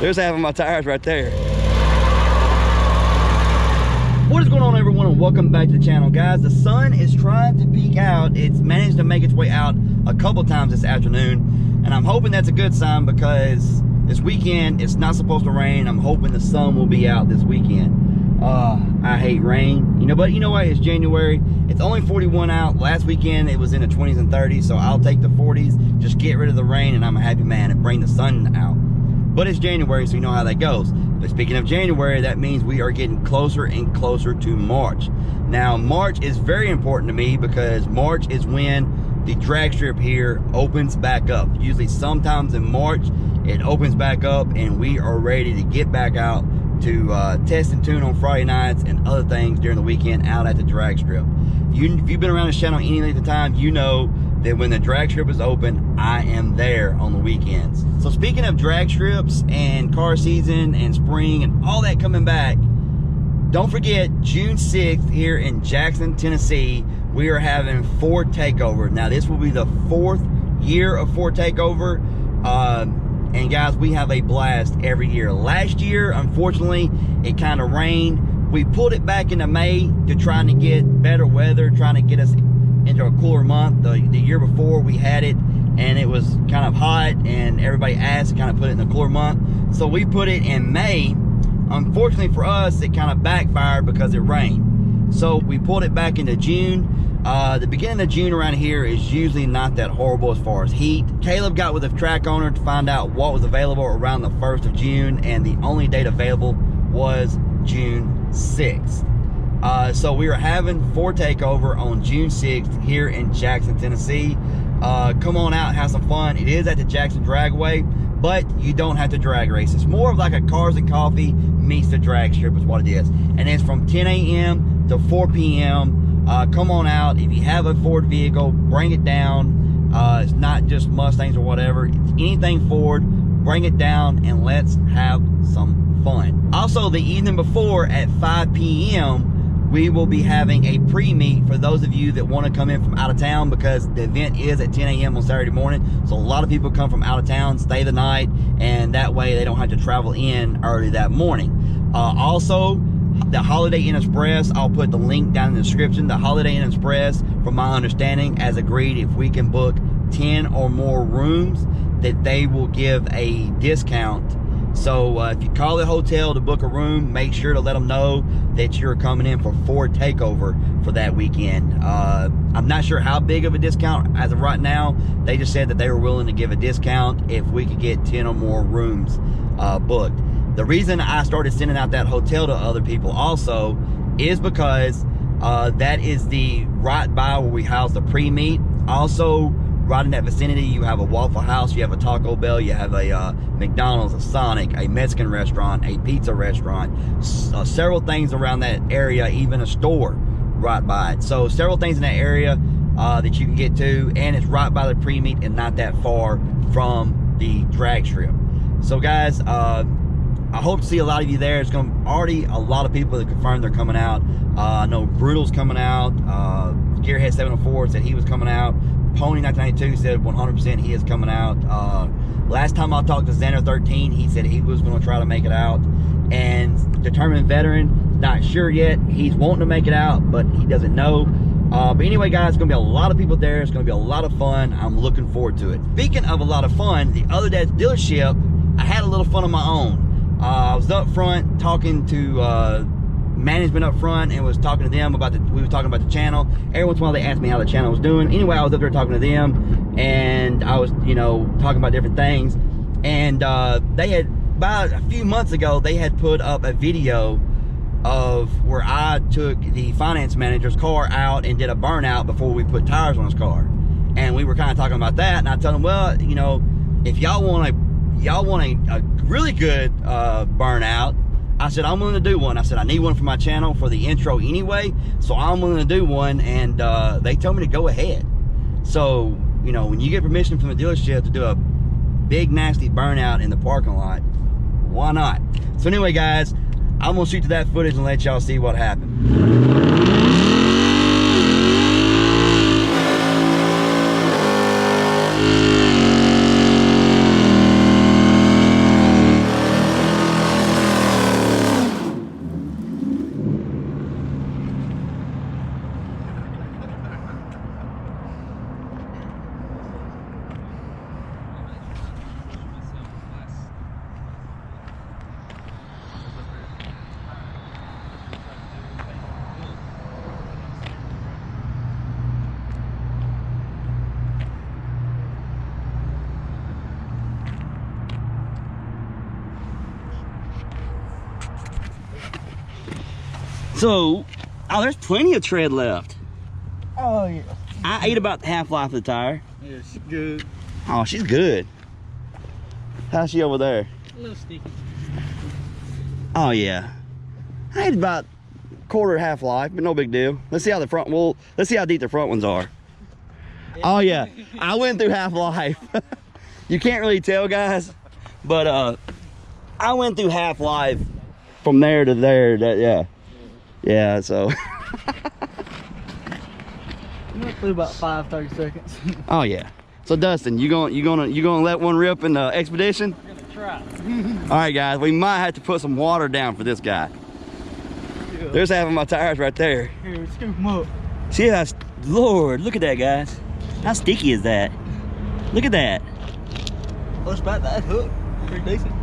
There's half of my tires right there. What is going on, everyone, and welcome back to the channel. Guys, the sun is trying to peek out. It's managed to make its way out a couple times this afternoon, and I'm hoping that's a good sign because this weekend it's not supposed to rain. I'm hoping the sun will be out this weekend. I hate rain, but you know what? It's January. It's only 41 out. Last weekend it was in the 20s and 30s, so I'll take the 40s. Just get rid of the rain and I'm a happy man, and bring the sun out. But it's January, so you know how that goes. But speaking of January, that means we are getting closer and closer to March. Now, March is very important to me because March is when the drag strip here opens back up. Usually sometimes in March, it opens back up and we are ready to get back out to test and tune on Friday nights and other things during the weekend out at the drag strip. If you've been around this channel any length of time, you know that when the drag strip is open, I am there on the weekends. So speaking of drag strips and car season and spring and all that coming back, don't forget June 6th here in Jackson, Tennessee, we are having Ford Takeover. Now this will be the 4th year of Ford Takeover. And guys, we have a blast every year. Last year, unfortunately, it kind of rained. We pulled it back into May to trying to get better weather, trying to get us into a cooler month. The year before we had it and it was kind of hot and everybody asked to kind of put it in the cooler month. So we put it in May. Unfortunately for us, it kind of backfired because it rained. So we pulled it back into June. The beginning of June around here is usually not that horrible as far as heat. Caleb got with the track owner to find out what was available around the 1st of June, and the only date available was June 6th. So we are having Ford Takeover on June 6th here in Jackson, Tennessee. Come on out, have some fun. It is at the Jackson Dragway, but you don't have to drag race. It's more of like a cars and coffee meets the drag strip is what it is. And it's from 10 a.m. to 4 p.m. Come on out. If you have a Ford vehicle, bring it down. It's not just Mustangs or whatever. It's anything Ford. Bring it down and let's have some fun. Also, the evening before at 5 p.m., we will be having a pre-meet for those of you that want to come in from out of town, because the event is at 10 a.m. on Saturday morning. So a lot of people come from out of town, stay the night, and that way they don't have to travel in early that morning. Also, the Holiday Inn Express, I'll put the link down in the description. The Holiday Inn Express, from my understanding, as agreed, if we can book 10 or more rooms, that they will give a discount. So if you call the hotel to book a room, make sure to let them know that you're coming in for Ford Takeover for that weekend. I'm not sure how big of a discount as of right now. They just said that they were willing to give a discount if we could get 10 or more rooms booked. The reason I started sending out that hotel to other people also is because that is the right by where we house the pre-meet. Also, right in that vicinity, you have a Waffle House, you have a Taco Bell, you have a McDonald's, a Sonic, a Mexican restaurant, a pizza restaurant, several things around that area, even a store right by it. So several things in that area that you can get to, and it's right by the pre-meet and not that far from the drag strip. So guys, I hope to see a lot of you there. It's already a lot of people that confirmed they're coming out. I know Brutal's coming out. Gearhead 704 said he was coming out. Pony 1992 said 100% he is coming out. Last time I talked to Xander 13, he said he was going to try to make it out. And Determined Veteran, not sure yet. He's wanting to make it out, but he doesn't know. But anyway, guys, it's going to be a lot of people there. It's going to be a lot of fun. I'm looking forward to it. Speaking of a lot of fun, the other day at the dealership, I had a little fun of my own. I was up front talking to management up front and was talking to them about we were talking about the channel. Every once in a while they asked me how the channel was doing. Anyway, I was up there talking to them, and I was, talking about different things. And they had, about a few months ago, they had put up a video of where I took the finance manager's car out and did a burnout before we put tires on his car. And we were kind of talking about that, and I told them, well, if y'all want a really good burnout, I said, I'm willing to do one. I said, I need one for my channel for the intro anyway, so I'm willing to do one. And they told me to go ahead. So, when you get permission from the dealership to do a big nasty burnout in the parking lot, why not? So anyway, guys, I'm gonna shoot to that footage and let y'all see what happened. So, oh, there's plenty of tread left. Oh yeah. I ate about the half-life of the tire. Yeah, she's good. Oh, she's good. How's she over there? A little sticky. Oh yeah. I ate about quarter half-life, but no big deal. Let's see how the front, well, let's see how deep the front ones are. Oh yeah, I went through half-life. You can't really tell, guys, but I went through half-life from there to there. Yeah, so. You went through about 5-30 seconds. Oh yeah. So Dustin, you gonna let one rip in the Expedition? I'm gonna try. All right, guys, we might have to put some water down for this guy. Yeah. There's half of my tires right there. Here, scoop them up. See how, Lord, look at that, guys. How sticky is that? Look at that. Let's back that hook. Pretty decent.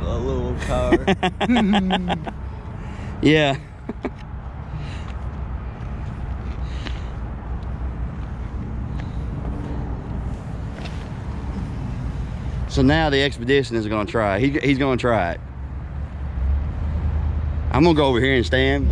A little car. Yeah. So now the Expedition is gonna try. He's gonna try it. I'm gonna go over here and stand.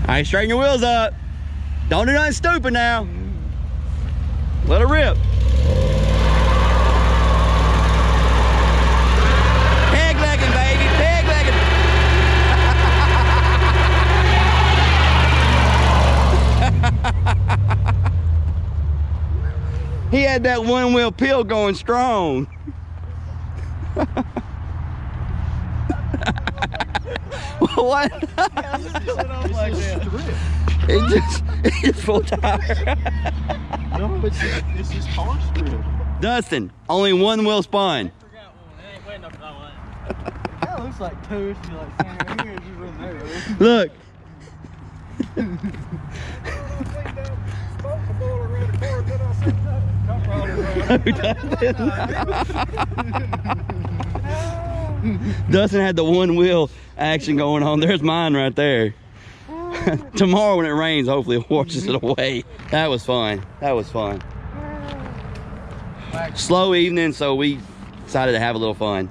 All right, straighten your wheels up. Don't do nothing stupid now. Let it rip. Peg legging, baby, peg legging. He had that one wheel peel going strong. What? It just full tire. No, it's just car strip. Dustin, only one wheel spun. I forgot one. It ain't wet enough for that one. It kind of looks like toast. You like standing right here and just run there. Look. Dustin had the one wheel action going on. There's mine right there. Tomorrow when it rains, hopefully it washes it away. That was fun. That was fun. Slow evening, so we decided to have a little fun.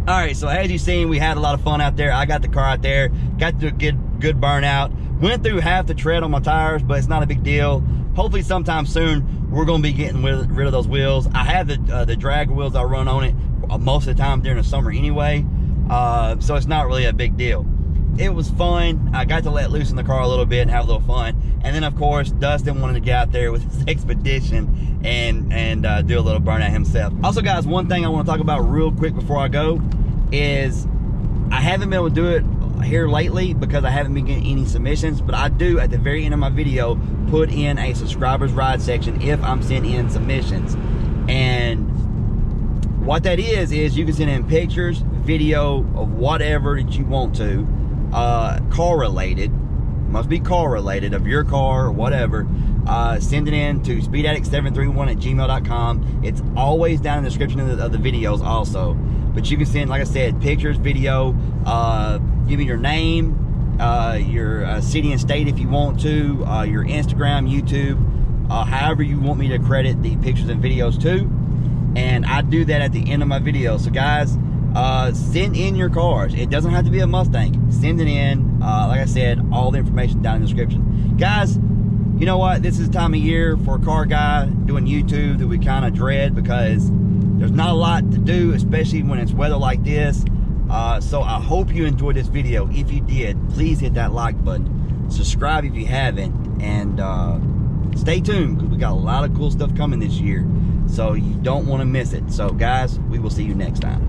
All right, so as you've seen, we had a lot of fun out there. I got the car out there, got to get good burnout. Went through half the tread on my tires, but it's not a big deal. Hopefully sometime soon, we're gonna be getting rid of those wheels. I have the drag wheels I run on it most of the time during the summer anyway, so it's not really a big deal. It was fun. I got to let loose in the car a little bit and have a little fun. And then of course, Dustin wanted to get out there with his Expedition and do a little burnout himself. Also guys, one thing I want to talk about real quick before I go is I haven't been able to do it here lately because I haven't been getting any submissions, but I do at the very end of my video put in a subscribers ride section if I'm sending in submissions. And what that is you can send in pictures, video of whatever that you want to, car related, must be car related, of your car or whatever. Send it in to speedaddicts731@gmail.com. It's always down in the description of the videos also. But you can send, like I said, pictures, video, give me your name, your city and state if you want to, your Instagram, YouTube, however you want me to credit the pictures and videos to. And I do that at the end of my video. So guys, send in your cars. It doesn't have to be a Mustang. Send it in. Like I said, all the information down in the description. Guys, you know what? This is the time of year for a car guy doing YouTube that we kind of dread because there's not a lot to do, especially when it's weather like this. So I hope you enjoyed this video. If you did, please hit that like button. Subscribe if you haven't. And stay tuned because we got a lot of cool stuff coming this year. So you don't want to miss it. So guys, we will see you next time.